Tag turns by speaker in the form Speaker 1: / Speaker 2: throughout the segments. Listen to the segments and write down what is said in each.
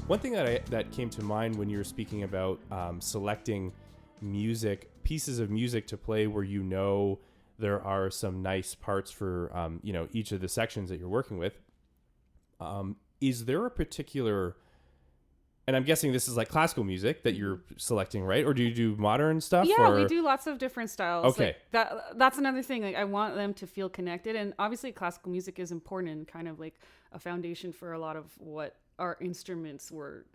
Speaker 1: One thing that came to mind when you were speaking about selecting pieces of music to play where there are some nice parts for each of the sections that you're working with. Is there a particular, and I'm guessing this is like classical music that you're selecting, right? Or do you do modern stuff?
Speaker 2: Yeah, we do lots of different styles.
Speaker 1: Okay.
Speaker 2: Like that's another thing. Like I want them to feel connected, and obviously classical music is important and kind of like a foundation for a lot of what our instruments were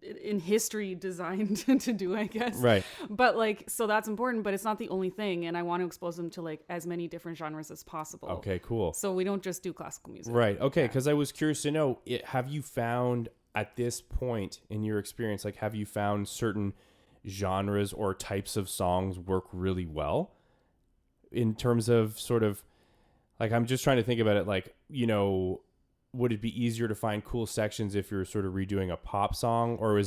Speaker 2: in history designed to do, I guess.
Speaker 1: Right.
Speaker 2: But like, so that's important, but it's not the only thing. And I want to expose them to like as many different genres as possible.
Speaker 1: Okay, cool.
Speaker 2: So we don't just do classical music.
Speaker 1: Right. Okay. Because I was curious to know, have you found at this point in your experience, like, have you found certain genres or types of songs work really well in terms of sort of like, I'm just trying to think about it, like, would it be easier to find cool sections if you're sort of redoing a pop song, or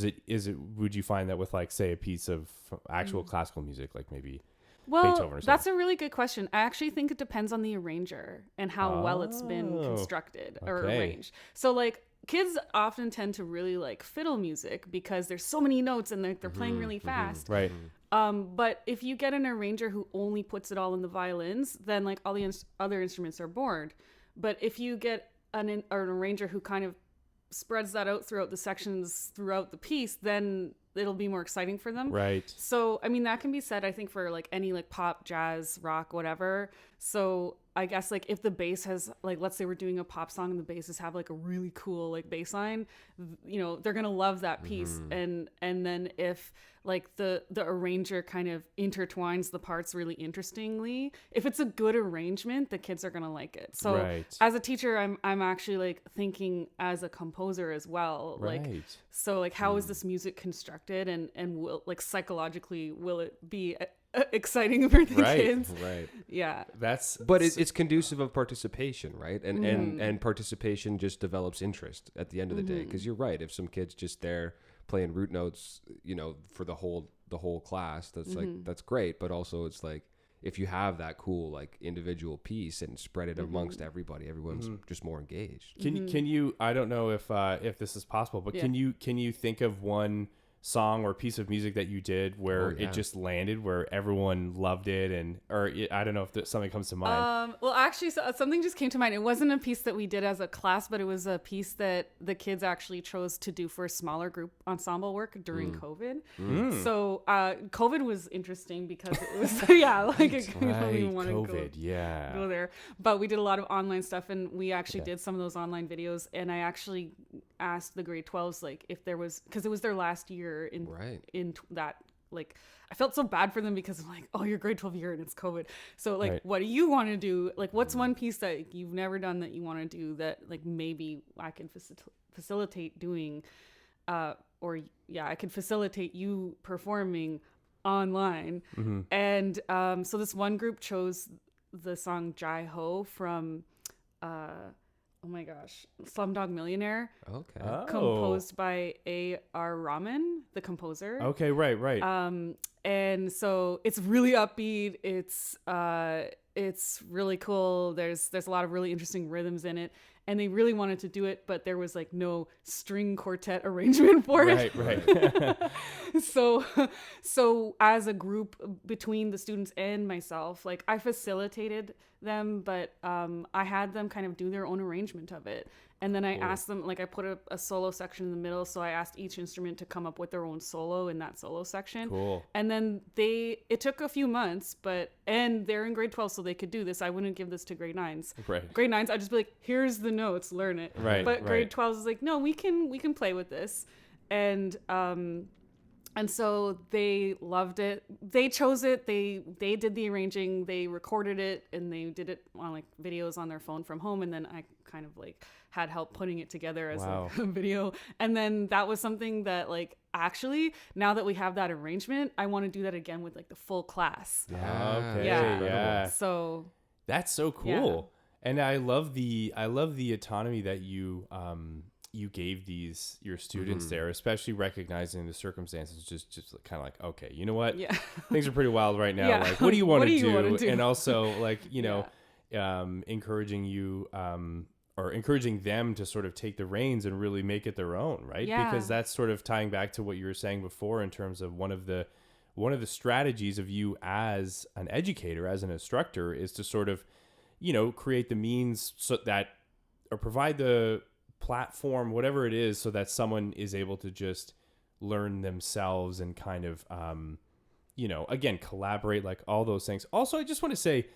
Speaker 1: would you find that with like, say, a piece of actual classical music, like maybe Beethoven or something?
Speaker 2: That's a really good question. I actually think it depends on the arranger and how well it's been constructed or arranged. So like kids often tend to really like fiddle music because there's so many notes and they're playing really fast.
Speaker 1: Right.
Speaker 2: But if you get an arranger who only puts it all in the violins, then like all the other instruments are bored. But if you get an arranger who kind of spreads that out throughout the sections throughout the piece, then it'll be more exciting for them.
Speaker 1: Right.
Speaker 2: So, I mean, that can be said, I think, for like any like pop, jazz, rock, whatever. So I guess like if the bass has like, let's say we're doing a pop song and the basses have like a really cool like bass line, they're going to love that piece. And then if like the arranger kind of intertwines the parts really interestingly, if it's a good arrangement, the kids are going to like it. So as a teacher, I'm actually like thinking as a composer as well.
Speaker 1: Right.
Speaker 2: Like, so like, how is this music constructed and will like psychologically, will it be exciting for the kids?
Speaker 3: Right.
Speaker 2: Yeah.
Speaker 3: But it's conducive of participation, right? And participation just develops interest at the end of the day. Because you're right. If some kid's just there playing root notes, for the whole class, that's like, that's great. But also it's like, if you have that cool like individual piece and spread it amongst everybody, everyone's just more engaged.
Speaker 1: Can you, I don't know if this is possible, but can you think of one song or piece of music that you did where it just landed, where everyone loved it, I don't know if something comes to mind.
Speaker 2: Well, actually, something just came to mind. It wasn't a piece that we did as a class, but it was a piece that the kids actually chose to do for smaller group ensemble work during COVID. So COVID was interesting because it was we don't even want to go there. But we did a lot of online stuff, and we actually did some of those online videos. And I actually asked the grade 12s like if there was, because it was their last year in that, like I felt so bad for them because I'm like, oh, your grade 12 year and it's COVID. So like, what do you want to do? Like, what's one piece that you've never done that you want to do that like maybe I can facilitate doing, I could facilitate you performing online. And so this one group chose the song Jai Ho from oh my gosh, Slumdog Millionaire.
Speaker 3: Okay.
Speaker 2: Composed by A.R. Rahman, the composer.
Speaker 1: Okay, right.
Speaker 2: And so it's really upbeat. It's really cool. There's a lot of really interesting rhythms in it. And they really wanted to do it, but there was like no string quartet arrangement for it.
Speaker 1: Right.
Speaker 2: So as a group between the students and myself, like I facilitated them, but I had them kind of do their own arrangement of it. And then I asked them, like I put a solo section in the middle. So I asked each instrument to come up with their own solo in that solo section.
Speaker 1: Cool.
Speaker 2: And then it took a few months, and they're in grade 12, so they could do this. I wouldn't give this to grade 9s.
Speaker 1: Right.
Speaker 2: Grade 9s, I'd just be like, here's the notes, learn it.
Speaker 1: Right.
Speaker 2: But grade 12s is like, no, we can play with this. And so they loved it. They chose it. They did the arranging. They recorded it, and they did it on like videos on their phone from home. And then I kind of like had help putting it together as like a video. And then that was something that like, actually, now that we have that arrangement, I want to do that again with like the full class.
Speaker 1: Yeah.
Speaker 2: So
Speaker 1: that's so cool. Yeah. And I love the autonomy that you gave your students there, especially recognizing the circumstances, just kind of like, okay, you know what? Yeah. Things are pretty wild right now. Yeah. Like, what do you want to do? And also like, encouraging you, or encouraging them to sort of take the reins and really make it their own, right?
Speaker 2: Yeah.
Speaker 1: Because that's sort of tying back to what you were saying before in terms of one of the strategies of you as an educator, as an instructor, is to sort of, create the means so that, or provide the platform, whatever it is, so that someone is able to just learn themselves and kind of, again, collaborate, like all those things. Also, I just want to say,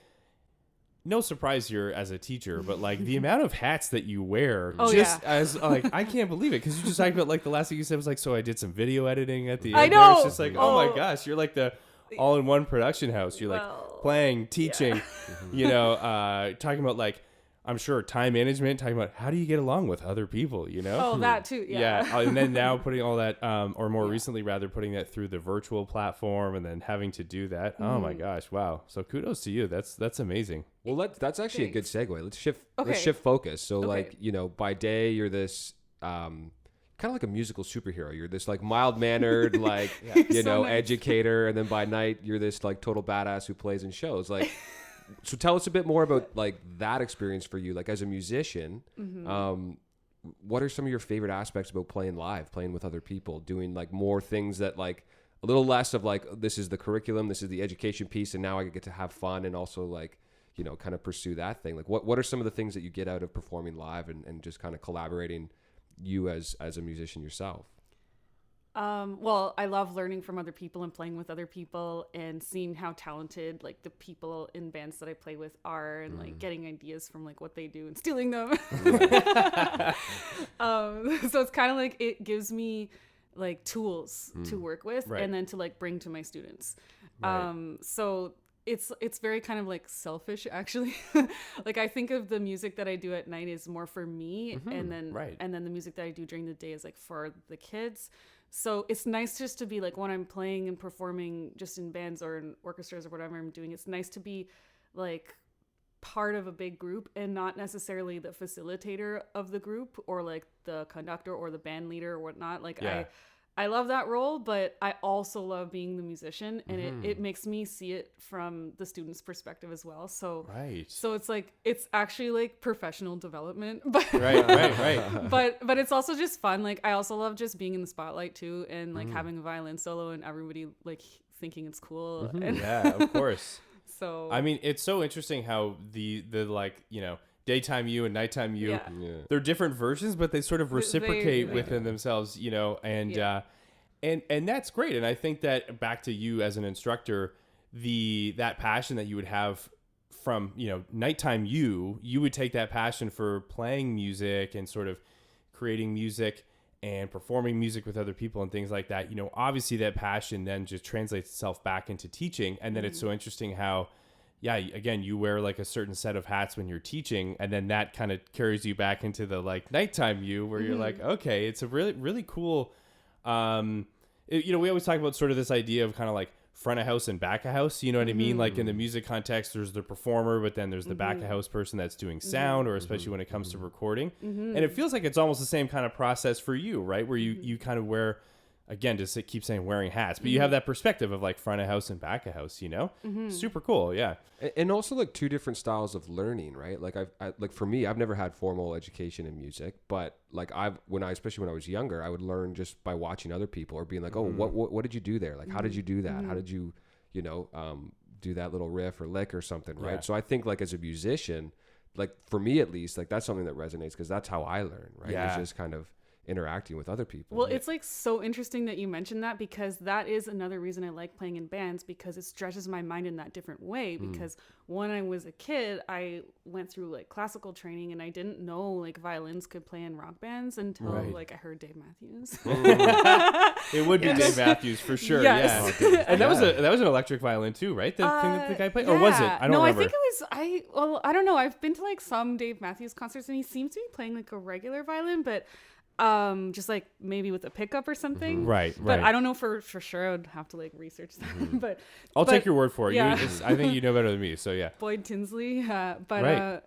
Speaker 1: no surprise here as a teacher, but like the amount of hats that you wear, as like, I can't believe it. Cause you just talked about like the last thing you said was like, so I did some video editing at the end.
Speaker 2: I know.
Speaker 1: It's just like, oh my gosh, you're like the all-in-one production house. You're like playing, teaching, talking about like, I'm sure time management, talking about how do you get along with other people,
Speaker 2: Oh, that too. Yeah.
Speaker 1: And then now putting all that, or more recently rather, putting that through the virtual platform and then having to do that. Oh my gosh. Wow. So kudos to you. That's amazing.
Speaker 3: Well, that's actually a good segue. Let's shift focus. So like, by day you're this, kind of like a musical superhero. You're this like mild-mannered, like, nice. Educator. And then by night you're this like total badass who plays in shows. Like, so tell us a bit more about like that experience for you, like as a musician. What are some of your favorite aspects about playing live, playing with other people, doing like more things that like a little less of like, this is the curriculum, this is the education piece, and now I get to have fun and also like, kind of pursue that thing. Like what are some of the things that you get out of performing live and just kind of collaborating you as a musician yourself?
Speaker 2: Well, I love learning from other people and playing with other people and seeing how talented like the people in bands that I play with are and like getting ideas from like what they do and stealing them. So it's kind of like it gives me like tools to work with and then to like bring to my students. So it's very kind of like selfish actually. Like I think of the music that I do at night is more for me and then the music that I do during the day is like for the kids. So it's nice just to be like when I'm playing and performing just in bands or in orchestras or whatever I'm doing, it's nice to be like part of a big group and not necessarily the facilitator of the group or like the conductor or the band leader or whatnot. Like I love that role, but I also love being the musician and it makes me see it from the student's perspective as well. So, so it's like, it's actually like professional development, but but it's also just fun. Like I also love just being in the spotlight too. And like having a violin solo and everybody like thinking it's cool. And
Speaker 1: yeah, of course.
Speaker 2: So,
Speaker 1: I mean, it's so interesting how the like, daytime you and nighttime you, they're different versions, but they sort of reciprocate within themselves, and that's great. And I think that back to you as an instructor, that passion that you would have from, nighttime you would take that passion for playing music and sort of creating music and performing music with other people and things like that. Obviously that passion then just translates itself back into teaching. And then it's so interesting how, again, you wear like a certain set of hats when you're teaching, and then that kind of carries you back into the like nighttime you where you're like, okay, it's a really, really cool, we always talk about sort of this idea of kind of like front of house and back of house, you know what I mean? Like in the music context, there's the performer, but then there's the back of house person that's doing sound, or especially when it comes to recording. And it feels like it's almost the same kind of process for you, right? Where you kind of wear, again, just keep saying wearing hats, but you have that perspective of like front of house and back of house, super cool. Yeah.
Speaker 3: And also like two different styles of learning, right? Like like for me, I've never had formal education in music, but like especially when I was younger, I would learn just by watching other people or being like, oh, what did you do there? Like, how did you do that? How did you, do that little riff or lick or something, right? So I think like as a musician, like for me at least, like that's something that resonates because that's how I learn, right? It's just kind of interacting with other people.
Speaker 2: Well, it's like so interesting that you mentioned that because that is another reason I like playing in bands because it stretches my mind in that different way. Because when I was a kid, I went through like classical training and I didn't know like violins could play in rock bands until like I heard Dave Matthews.
Speaker 1: It would be Dave Matthews for sure.
Speaker 2: Yes.
Speaker 1: Yeah. And that was an electric violin too, right? The thing that the guy played, or was it? I don't remember.
Speaker 2: I think it was. I don't know. I've been to like some Dave Matthews concerts and he seems to be playing like a regular violin, but just like maybe with a pickup or something. Right. But I don't know for sure. I would have to like research that. But
Speaker 1: I'll take your word for it. Yeah. I think you know better than me. So yeah.
Speaker 2: Boyd Tinsley.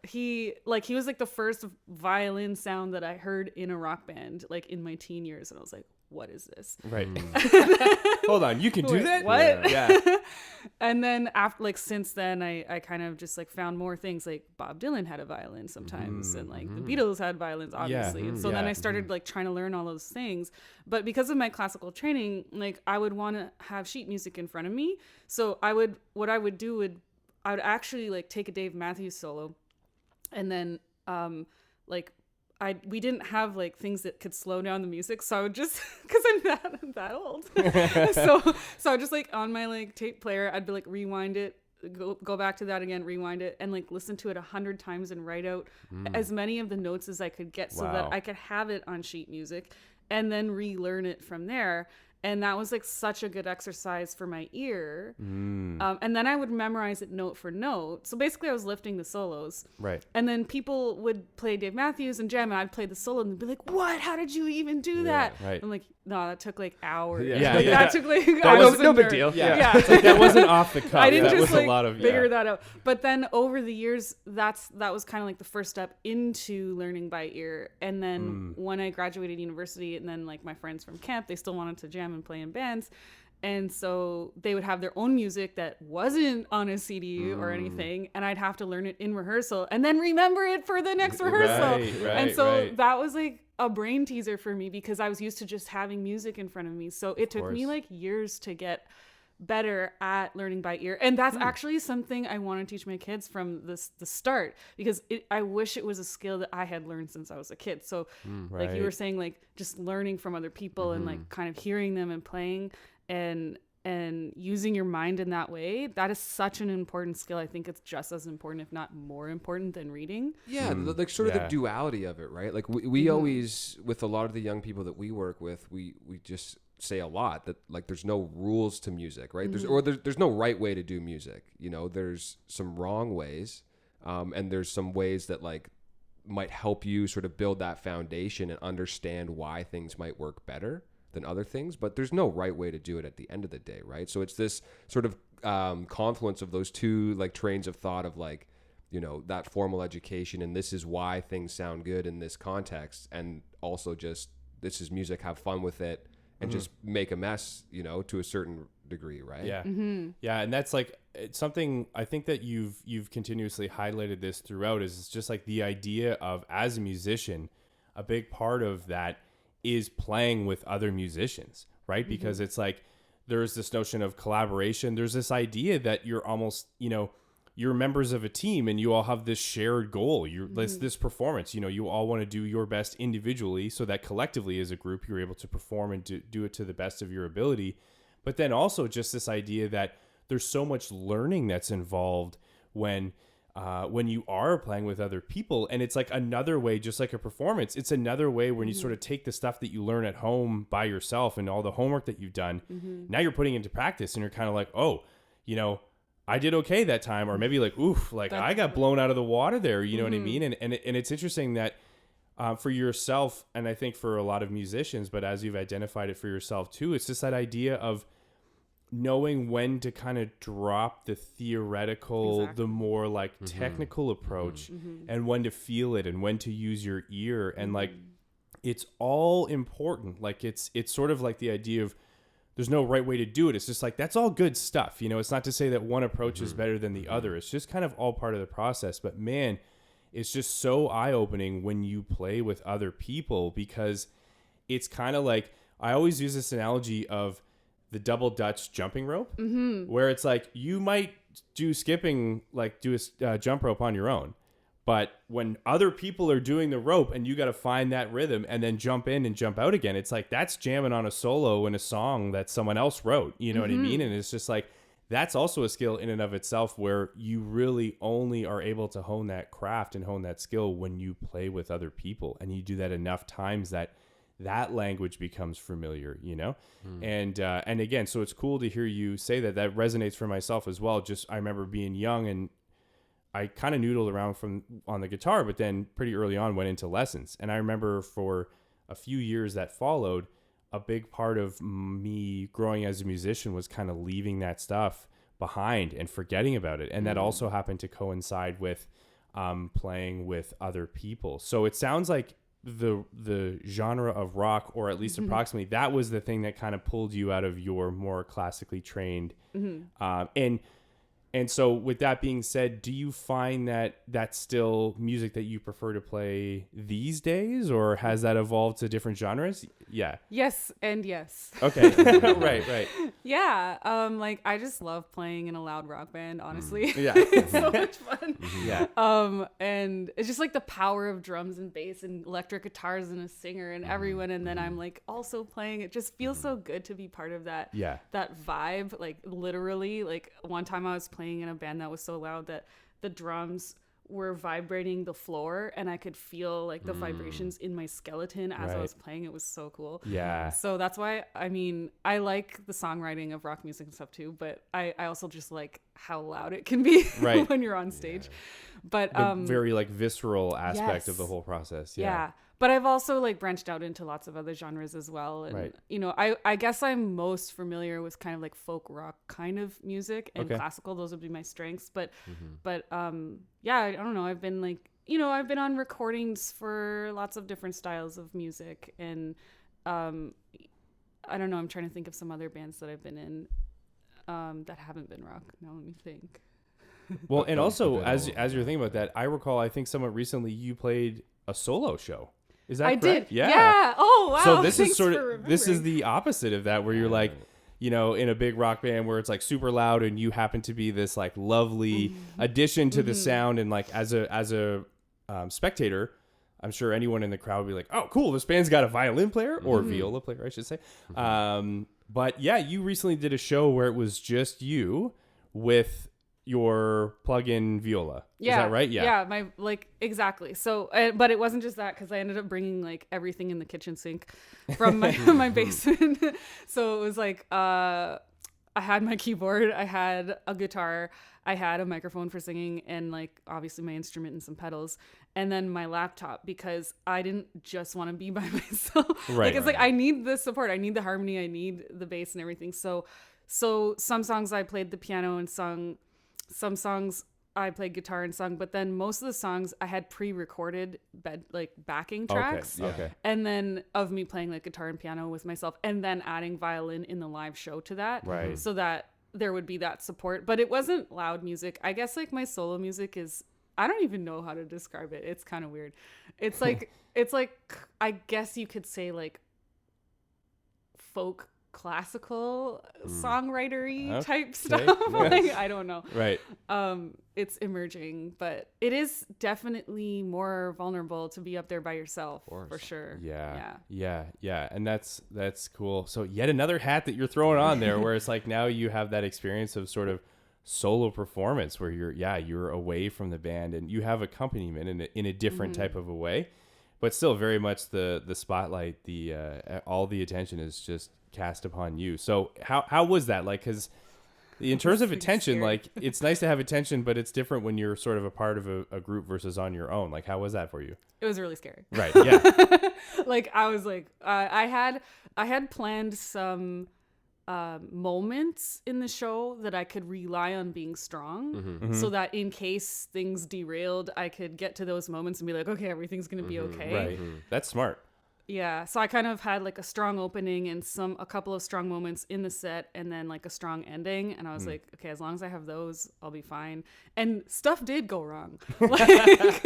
Speaker 2: He was like the first violin sound that I heard in a rock band like in my teen years. And I was like, what is this?
Speaker 1: Right. Hold on, you can do that?
Speaker 2: What?
Speaker 1: Yeah.
Speaker 2: And then after, like, since then, I kind of just like found more things. Like Bob Dylan had a violin sometimes, and like the Beatles had violins, obviously. And so then I started like trying to learn all those things. But because of my classical training, like I would want to have sheet music in front of me. So I would actually like take a Dave Matthews solo, and then we didn't have like things that could slow down the music, so I would just, because I'm that old, so I would just like on my like tape player, I'd be like rewind it, go back to that again, rewind it, and like listen to it 100 times and write out as many of the notes as I could get, so that I could have it on sheet music, and then relearn it from there. And that was like such a good exercise for my ear. And then I would memorize it note for note. So basically I was lifting the solos.
Speaker 1: Right.
Speaker 2: And then people would play Dave Matthews and jam, and I'd play the solo and they'd be like, what? How did you even do that?
Speaker 1: Right.
Speaker 2: I'm like, no, that took like hours.
Speaker 1: Yeah.
Speaker 2: Like, that took like,
Speaker 3: That was no big deal.
Speaker 1: Yeah. It's like, that wasn't off the cuff.
Speaker 2: I didn't
Speaker 1: that
Speaker 2: just
Speaker 1: was
Speaker 2: like
Speaker 1: a lot of,
Speaker 2: figure that out. But then over the years, that was kind of like the first step into learning by ear. And then when I graduated university, and then like my friends from camp, they still wanted to jam and play in bands. And so they would have their own music that wasn't on a CD or anything, and I'd have to learn it in rehearsal and then remember it for the next rehearsal. And so that was like a brain teaser for me, because I was used to just having music in front of me. So it took me like years to get better at learning by ear. And that's actually something I want to teach my kids from the start, because I wish it was a skill that I had learned since I was a kid. So like you were saying, like just learning from other people and like kind of hearing them and playing and using your mind in that way, that is such an important skill. I think it's just as important, if not more important, than reading.
Speaker 3: Yeah, like sort of the duality of it, right? Like we always, with a lot of the young people that we work with, we just say a lot that like there's no rules to music, right? There's no right way to do music. You know, there's some wrong ways, and there's some ways that like might help you sort of build that foundation and understand why things might work better than other things, but there's no right way to do it at the end of the day, right? So it's this sort of confluence of those two like trains of thought of like, you know, that formal education and this is why things sound good in this context, and also just this is music, have fun with it, and just make a mess, you know, to a certain degree, right?
Speaker 1: Yeah. Yeah, and that's like, it's something I think that you've continuously highlighted this throughout, is it's just like the idea of, as a musician, a big part of that is playing with other musicians, right? Because it's like there's this notion of collaboration. There's this idea that you're almost, you know, you're members of a team and you all have this shared goal. You're this performance, you know, you all want to do your best individually so that collectively as a group you're able to perform and do it to the best of your ability. But then also just this idea that there's so much learning that's involved when you are playing with other people. And it's like another way, just like a performance, it's another way when you sort of take the stuff that you learn at home by yourself and all the homework that you've done, now you're putting into practice, and you're kind of like, oh, you know, I did okay that time. Or maybe like, oof, like I got blown out of the water there. You know what I mean? And it's interesting that for yourself, and I think for a lot of musicians, but as you've identified it for yourself too, it's just that idea of knowing when to kind of drop the theoretical, the more like technical approach, and when to feel it and when to use your ear. And like, it's all important. Like it's sort of like the idea of there's no right way to do it. It's just like, that's all good stuff. You know, it's not to say that one approach is better than the other. It's just kind of all part of the process. But man, it's just so eye-opening when you play with other people, because it's kind of like, I always use this analogy of the double Dutch jumping rope, where it's like you might do skipping, like do a jump rope on your own. But when other people are doing the rope and you got to find that rhythm and then jump in and jump out again, it's like that's jamming on a solo in a song that someone else wrote. You know what I mean? And it's just like, that's also a skill in and of itself, where you really only are able to hone that craft and hone that skill when you play with other people. And you do that enough times that language becomes familiar, you know? And again, so it's cool to hear you say that resonates for myself as well. Just, I remember being young and I kind of noodled around on the guitar, but then pretty early on went into lessons. And I remember for a few years that followed, a big part of me growing as a musician was kind of leaving that stuff behind and forgetting about it. And that also happened to coincide with playing with other people. So it sounds like the genre of rock, or at least approximately, that was the thing that kind of pulled you out of your more classically trained. And so with that being said, do you find that that's still music that you prefer to play these days, or has that evolved to different genres? Yeah.
Speaker 2: Yes and yes.
Speaker 1: Okay. Right.
Speaker 2: Yeah. Like I just love playing in a loud rock band, honestly.
Speaker 1: Yeah.
Speaker 2: It's so much fun.
Speaker 1: Yeah.
Speaker 2: And it's just like the power of drums and bass and electric guitars and a singer and everyone. And then I'm like also playing. It just feels so good to be part of that.
Speaker 1: Yeah.
Speaker 2: That vibe. Like literally, like one time I was playing in a band that was so loud that the drums were vibrating the floor, and I could feel like the vibrations in my skeleton as I was playing. It was so cool.
Speaker 1: Yeah.
Speaker 2: So that's why, I mean, I like the songwriting of rock music and stuff too, but I also just like how loud it can be when you're on stage. But
Speaker 1: the very like visceral aspect of the
Speaker 2: yes.
Speaker 1: whole process.
Speaker 2: Yeah. But I've also like branched out into lots of other genres as well. And, you know, I guess I'm most familiar with kind of like folk rock kind of music and classical. Those would be my strengths. But yeah, I don't know. I've been like, you know, I've been on recordings for lots of different styles of music. And I don't know. I'm trying to think of some other bands that I've been in that haven't been rock. Now let me think.
Speaker 1: Well, and also as you're thinking about that, I recall, I think somewhat recently you played a solo show. Is that correct?
Speaker 2: I did. Yeah. Oh, wow.
Speaker 1: So this
Speaker 2: Thanks
Speaker 1: is sort
Speaker 2: for
Speaker 1: of, this is the opposite of that, where you're like, you know, in a big rock band where it's like super loud and you happen to be this like lovely addition to the sound. And like as a spectator, I'm sure anyone in the crowd would be like, oh, cool. This band's got a violin player or viola player, I should say. But yeah, you recently did a show where it was just you with your plug-in viola. Is that right?
Speaker 2: Yeah, my like exactly. So, but it wasn't just that, because I ended up bringing like everything in the kitchen sink from my my basement. So it was like I had my keyboard, I had a guitar, I had a microphone for singing, and like obviously my instrument and some pedals, and then my laptop, because I didn't just want to be by myself. Like it's like I need the support, I need the harmony, I need the bass and everything. So some songs I played the piano and sung. Some songs I played guitar and sung, but then most of the songs I had pre-recorded backing tracks.
Speaker 1: Okay.
Speaker 2: And then of me playing like guitar and piano with myself, and then adding violin in the live show to that.
Speaker 1: Right.
Speaker 2: So that there would be that support, but it wasn't loud music. I guess like my solo music is, I don't even know how to describe it. It's kind of weird. It's like, I guess you could say like folk classical songwritery type stuff. Like I don't know.
Speaker 1: Right.
Speaker 2: It's emerging, but it is definitely more vulnerable to be up there by yourself, for sure.
Speaker 1: Yeah. And that's cool. So yet another hat that you're throwing on there, where it's like now you have that experience of sort of solo performance where you're away from the band and you have accompaniment in a different type of a way, but still very much the spotlight, all the attention is just cast upon you. So how was that like? Because in terms of attention,
Speaker 2: scary.
Speaker 1: like it's nice to have attention, but it's different when you're sort of a part of a group versus on your own. Like how was that for you?
Speaker 2: It was really scary.
Speaker 1: Right. Yeah.
Speaker 2: Like I was like I had planned some moments in the show that I could rely on being strong, so that in case things derailed, I could get to those moments and be like, okay, everything's gonna be okay.
Speaker 1: Right. That's smart.
Speaker 2: Yeah, so I kind of had like a strong opening and a couple of strong moments in the set, and then like a strong ending, and I was like, okay, as long as I have those, I'll be fine. And stuff did go wrong. Like,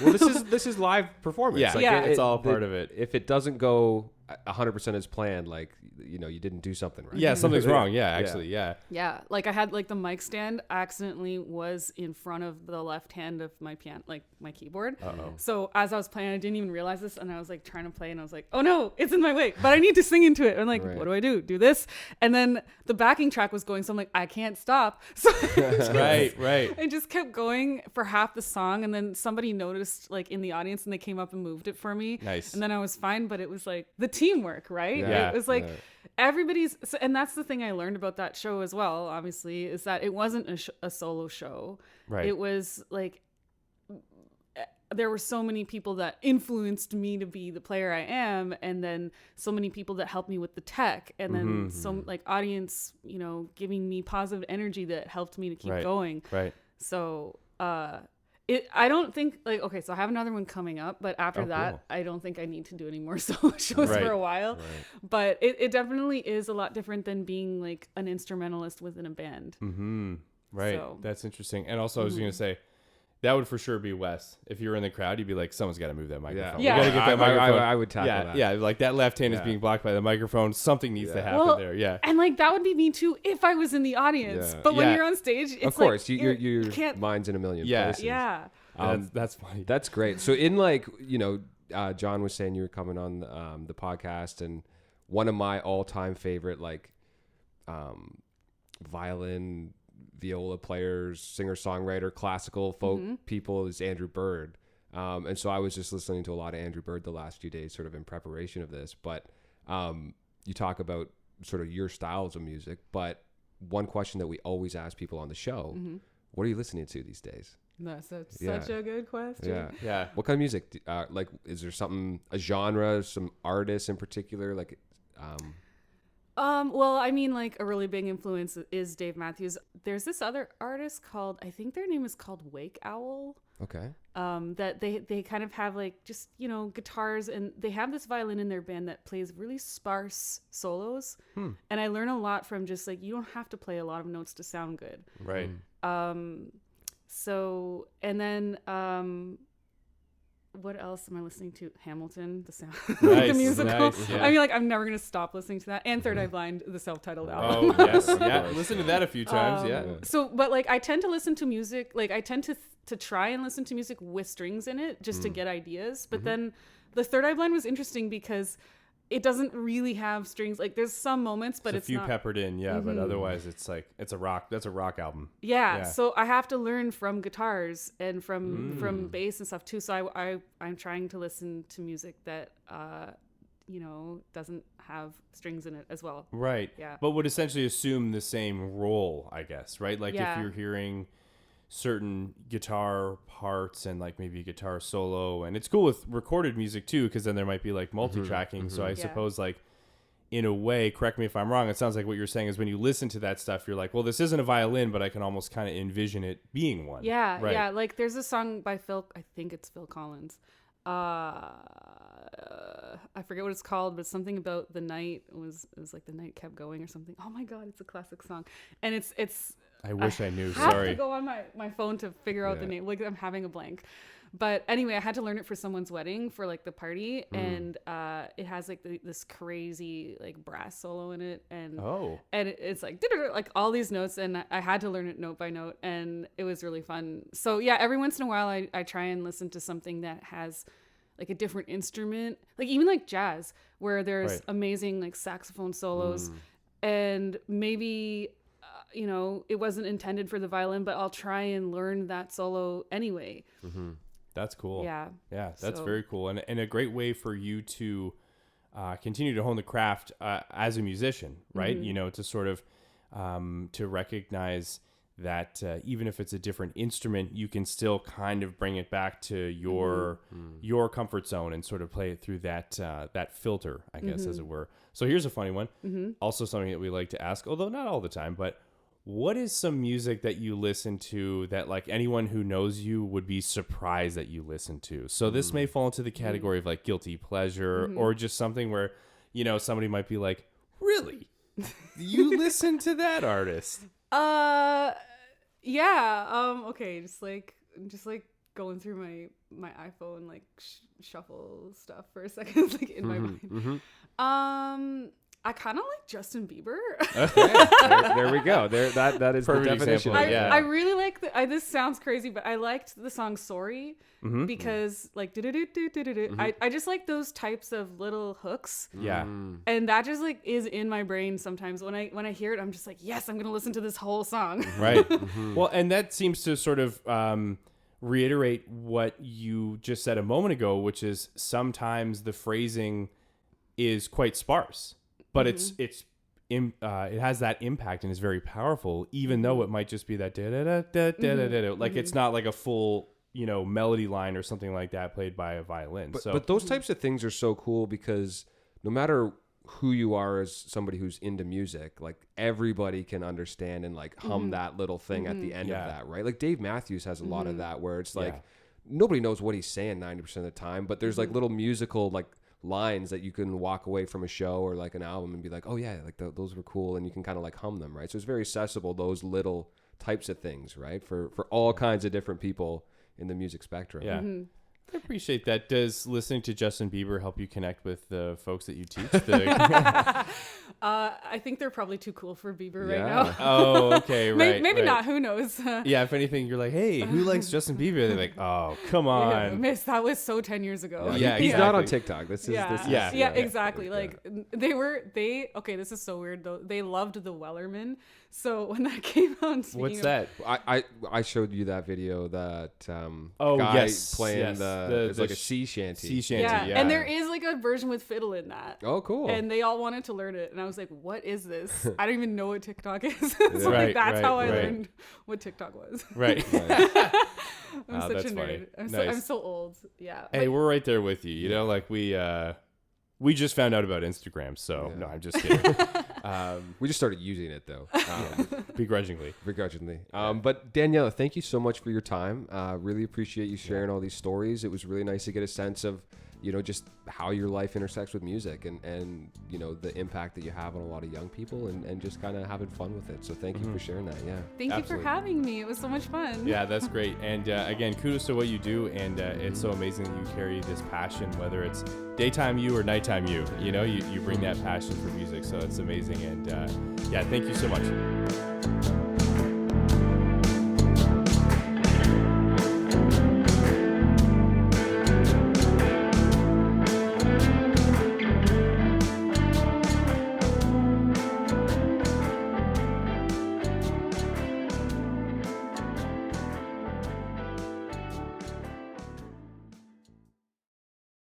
Speaker 3: well, this is live performance.
Speaker 1: Yeah,
Speaker 3: like
Speaker 1: it's all part of it.
Speaker 3: If it doesn't go 100% as planned, like you didn't do something right.
Speaker 1: Yeah, something's wrong. Yeah, actually, yeah.
Speaker 2: Yeah, like I had like the mic stand accidentally was in front of the left hand of my piano, like my keyboard. So as I was playing, I didn't even realize this, and I was like trying to play, and I was like, oh no, it's in my way, but I need to sing into it. I'm like, what do I do? Do this? And then the backing track was going, so I'm like, I can't stop. So
Speaker 1: right.
Speaker 2: I just kept going for half the song, and then somebody noticed like in the audience, and they came up and moved it for me.
Speaker 1: Nice.
Speaker 2: And then I was fine, but it was like the teamwork, right?
Speaker 1: Yeah.
Speaker 2: It was like everybody's, and that's the thing I learned about that show as well, obviously, is that it wasn't a solo show.
Speaker 1: Right.
Speaker 2: It was like there were so many people that influenced me to be the player I am, and then so many people that helped me with the tech, and then some like audience, you know, giving me positive energy that helped me to keep going.
Speaker 1: Right.
Speaker 2: So I don't think like, okay, so I have another one coming up, but after that,
Speaker 1: cool.
Speaker 2: I don't think I need to do any more solo shows for a while. But it definitely is a lot different than being like an instrumentalist within a band.
Speaker 1: Mm-hmm. Right.
Speaker 2: So.
Speaker 1: That's interesting. And also I was going to say, that would for sure be Wes. If you were in the crowd, you'd be like, someone's got to move that microphone.
Speaker 2: Yeah.
Speaker 1: We got to get that microphone.
Speaker 3: I would tackle that.
Speaker 1: Yeah, like that left hand is being blocked by the microphone. Something needs to happen there. Yeah.
Speaker 2: And like that would be me too if I was in the audience.
Speaker 3: Yeah.
Speaker 2: But when you're on stage, it's
Speaker 3: of course,
Speaker 2: like
Speaker 3: your
Speaker 2: can't,
Speaker 3: mind's in a million
Speaker 1: Yeah.
Speaker 3: places.
Speaker 2: Yeah.
Speaker 1: That's funny.
Speaker 3: That's great. So in like, John was saying you were coming on the podcast, and one of my all-time favorite like violin, viola players, singer-songwriter, classical folk people is Andrew Bird. And so I was just listening to a lot of Andrew Bird the last few days sort of in preparation of this. But you talk about sort of your styles of music, but one question that we always ask people on the show, what are you listening to these days?
Speaker 2: That's such a good question.
Speaker 1: Yeah.
Speaker 3: What kind of music? Like, is there something, a genre, some artists in particular? Like,
Speaker 2: well, I mean, like a really big influence is Dave Matthews. There's this other artist called, I think their name is called Wake Owl.
Speaker 3: okay.
Speaker 2: That they kind of have like just, guitars, and they have this violin in their band that plays really sparse solos. And I learn a lot from just like, you don't have to play a lot of notes to sound good.
Speaker 1: Right.
Speaker 2: So, and then, what else am I listening to? Hamilton, the sound,
Speaker 1: Nice,
Speaker 2: the musical.
Speaker 1: nice, yeah.
Speaker 2: I mean, like, I'm never going to stop listening to that. And Third Eye Blind, the self-titled album.
Speaker 1: Oh, yes. Yeah. Listen to that a few times. Yeah.
Speaker 2: So, but like, I tend to listen to music, like, I tend to try and listen to music with strings in it just to get ideas. But then the Third Eye Blind was interesting because it doesn't really have strings. Like, there's some moments, but it's
Speaker 1: a few
Speaker 2: not
Speaker 1: peppered in, but otherwise it's like that's a rock album.
Speaker 2: Yeah, so I have to learn from guitars and from bass and stuff too. So I'm trying to listen to music that doesn't have strings in it as well.
Speaker 1: Right.
Speaker 2: Yeah.
Speaker 1: But would essentially assume the same role, I guess, right? Like if you're hearing certain guitar parts and like maybe a guitar solo, and it's cool with recorded music too, because then there might be like multi-tracking. So I suppose like in a way, correct me if I'm wrong, it sounds like what you're saying is when you listen to that stuff, you're like, well, this isn't a violin, but I can almost kind of envision it being one.
Speaker 2: Yeah,
Speaker 1: right.
Speaker 2: yeah. Like there's a song by I think it's Phil Collins. I forget what it's called, but something about the night it was like the night kept going or something. Oh my God, it's a classic song. And it's
Speaker 1: I wish I knew.
Speaker 2: I have
Speaker 1: Sorry.
Speaker 2: to go on my phone to figure out the name. Like I'm having a blank. But anyway, I had to learn it for someone's wedding for like the party, and it has like this crazy like brass solo in it, and it's like all these notes, and I had to learn it note by note, and it was really fun. So yeah, every once in a while I try and listen to something that has like a different instrument, like even like jazz, where there's amazing like saxophone solos, and maybe it wasn't intended for the violin, but I'll try and learn that solo anyway.
Speaker 1: That's cool.
Speaker 2: Yeah.
Speaker 1: Yeah, that's very cool. And a great way for you to continue to hone the craft as a musician, right? To sort of to recognize that even if it's a different instrument, you can still kind of bring it back to your comfort zone and sort of play it through that filter, I guess, as it were. So here's a funny one. Also something that we like to ask, although not all the time, but what is some music that you listen to that like anyone who knows you would be surprised that you listen to? So this may fall into the category of like guilty pleasure or just something where, somebody might be like, really? You listen to that artist?
Speaker 2: Yeah. Okay. Just like going through my iPhone, like shuffle stuff for a second, like in my mind. I kind of like Justin Bieber.
Speaker 3: there we go. That is
Speaker 1: Perfect
Speaker 3: the definition.
Speaker 1: example,
Speaker 2: I really like this sounds crazy, but I liked the song Sorry because like I just like those types of little hooks.
Speaker 1: Yeah.
Speaker 2: And that just like is in my brain sometimes when I hear it. I'm just like, yes, I'm going to listen to this whole song.
Speaker 1: Right. Well, and that seems to sort of reiterate what you just said a moment ago, which is sometimes the phrasing is quite sparse. But it has that impact and is very powerful, even though it might just be that da da da da da da da. Like it's not like a full melody line or something like that played by a violin.
Speaker 3: But those types of things are so cool because no matter who you are as somebody who's into music, like everybody can understand and like hum that little thing at the end of that, right? Like Dave Matthews has a lot of that where it's like nobody knows what he's saying 90% of the time, but there's like little musical like lines that you can walk away from a show or like an album and be like, oh yeah, like those were cool, and you can kind of like hum them, right? So it's very accessible, those little types of things, right? For all kinds of different people in the music spectrum.
Speaker 1: Yeah. I appreciate that. Does listening to Justin Bieber help you connect with the folks that you teach?
Speaker 2: I think they're probably too cool for Bieber right now.
Speaker 1: Oh, okay, right.
Speaker 2: Maybe
Speaker 1: right.
Speaker 2: not. Who knows?
Speaker 1: Yeah, if anything, you're like, hey, who likes Justin Bieber? They're like, oh, come on.
Speaker 2: Yeah, miss, that was so 10 years ago.
Speaker 1: Yeah,
Speaker 3: he's
Speaker 1: exactly.
Speaker 3: not on TikTok. This is
Speaker 2: Exactly. Like okay, this is so weird though. They loved the Wellerman. So when that came out,
Speaker 1: what's that?
Speaker 3: I showed you that video that
Speaker 1: guy
Speaker 3: playing it's like a sea shanty.
Speaker 1: Sea shanty,
Speaker 2: yeah. And there is like a version with fiddle in that.
Speaker 3: Oh, cool.
Speaker 2: And they all wanted to learn it, and I was like, "What is this? I don't even know what TikTok is." So like that's how I learned what TikTok was.
Speaker 1: Right.
Speaker 2: I'm such a nerd. I'm so old. Yeah.
Speaker 1: Hey, we're right there with you. You know, like we just found out about Instagram, so no, I'm just kidding.
Speaker 3: We just started using it though,
Speaker 1: begrudgingly.
Speaker 3: But Daniela, thank you so much for your time. Really appreciate you sharing all these stories. It was really nice to get a sense of, you know, just how your life intersects with music and you know, the impact that you have on a lot of young people and just kind of having fun with it. So thank you for sharing that. Yeah.
Speaker 2: Thank you for having me. It was so much fun.
Speaker 1: Yeah, that's great. And again, kudos to what you do. And it's so amazing that you carry this passion, whether it's daytime you or nighttime you, you know, you bring that passion for music. So it's amazing. And yeah, thank you so much.